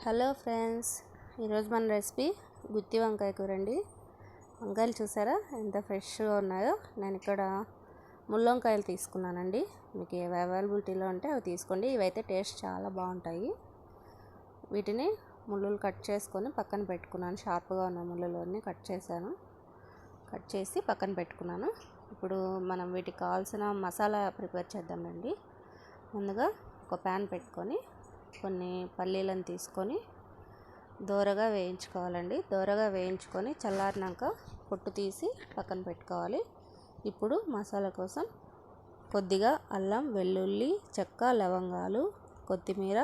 Hello friends, ఈరోజు మన recipe గుత్తి వంకాయ కూర అండి. వంకాయలు చూసారా ఎంత ఫ్రెష్గా ఉన్నాయో. నేను ఇక్కడ ముళ్ళొంకాయలు తీసుకున్నానండి. మీకు ఏవి అవైలబిలిటీలో ఉంటే అవి తీసుకోండి. ఇవైతే టేస్ట్ చాలా బాగుంటాయి. వీటిని ముళ్ళులు కట్ చేసుకొని పక్కన పెట్టుకున్నాను. షార్ప్గా ఉన్న ముళ్ళులన్నీ కట్ చేసి పక్కన పెట్టుకున్నాను. ఇప్పుడు మనం వీటికి కావాల్సిన మసాలా ప్రిపేర్ చేద్దామండి. ముందుగా ఒక ప్యాన్ పెట్టుకొని కొన్ని పల్లీలను తీసుకొని దోరగా వేయించుకోవాలండి. దోరగా వేయించుకొని చల్లారినాక పొట్టు తీసి పక్కన పెట్టుకోవాలి. ఇప్పుడు మసాలా కోసం కొద్దిగా అల్లం, వెల్లుల్లి, చెక్క, లవంగాలు, కొత్తిమీర,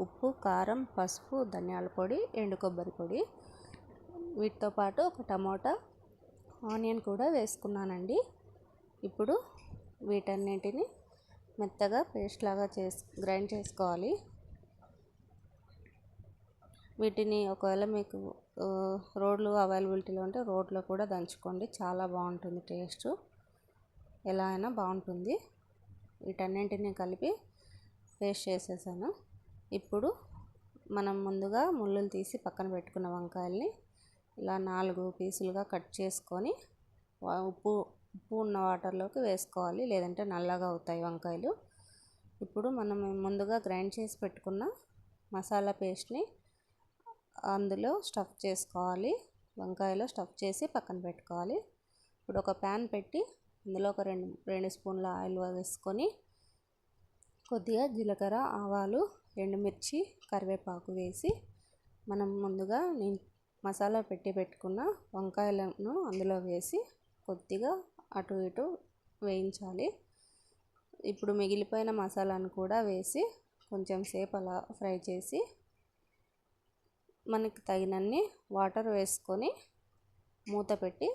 ఉప్పు, కారం, పసుపు, ధనియాల పొడి, ఎండు కొబ్బరి పొడి, వీటితో పాటు ఒక టమోటా, ఆనియన్ కూడా వేసుకున్నానండి. ఇప్పుడు వీటన్నింటిని మెత్తగా పేస్ట్ లాగా గ్రైండ్ చేసుకోవాలి. వీటిని ఒకవేళ మీకు రోడ్లు అవైలబిలిటీలో ఉంటే రోడ్లో కూడా దంచుకోండి, చాలా బాగుంటుంది. టేస్ట్ ఎలా అయినా బాగుంటుంది. వీటన్నింటినీ కలిపి పేస్ట్ చేసేసాను. ఇప్పుడు మనం ముందుగా ముళ్ళులు తీసి పక్కన పెట్టుకున్న వంకాయల్ని ఇలా 4 పీసులుగా కట్ చేసుకొని ఉప్పు ఉన్న వాటర్లోకి వేసుకోవాలి, లేదంటే నల్లగా అవుతాయి వంకాయలు. ఇప్పుడు మనం ముందుగా గ్రైండ్ చేసి పెట్టుకున్న మసాలా పేస్ట్ని అందులో స్టఫ్ చేసుకోవాలి. వంకాయలో స్టఫ్ చేసి పక్కన పెట్టుకోవాలి. ఇప్పుడు ఒక ప్యాన్ పెట్టి అందులో ఒక రెండు స్పూన్ల ఆయిల్ వేసుకొని కొద్దిగా జీలకర్ర, ఆవాలు, ఎండుమిర్చి, కరివేపాకు వేసి మనం ముందుగా మసాలా పెట్టుకున్న వంకాయలను అందులో వేసి కొద్దిగా అటు ఇటు వేయించాలి. ఇప్పుడు మిగిలిపోయిన మసాలాను కూడా వేసి కొంచెం సేపు అలా ఫ్రై చేసి మనకి తగినన్ని వాటర్ వేసుకొని మూత పెట్టి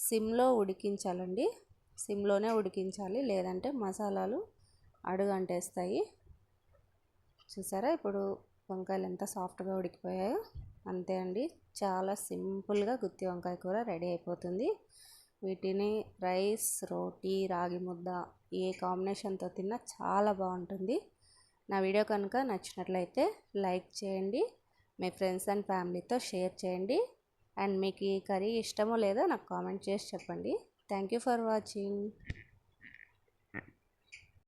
సిమ్లో ఉడికించాలండి. సిమ్లోనే ఉడికించాలి, లేదంటే మసాలాలు అడుగంటేస్తాయి. చూసారా ఇప్పుడు వంకాయలు ఎంత సాఫ్ట్గా ఉడికిపోయాయో. అంతే అండి, చాలా సింపుల్గా గుత్తి వంకాయ కూర రెడీ అయిపోతుంది. వీటిని రైస్, రోటీ, రాగి ముద్ద ఏ కాంబినేషన్తో తిన్నా చాలా బాగుంటుంది. నా వీడియో కనుక నచ్చినట్లయితే లైక్ చేయండి, మీ ఫ్రెండ్స్ అండ్ ఫ్యామిలీతో షేర్ చేయండి. అండ్ మీకు ఈ కర్రీ ఇష్టమో లేదో నాకు కామెంట్ చేసి చెప్పండి. Thank you for watching.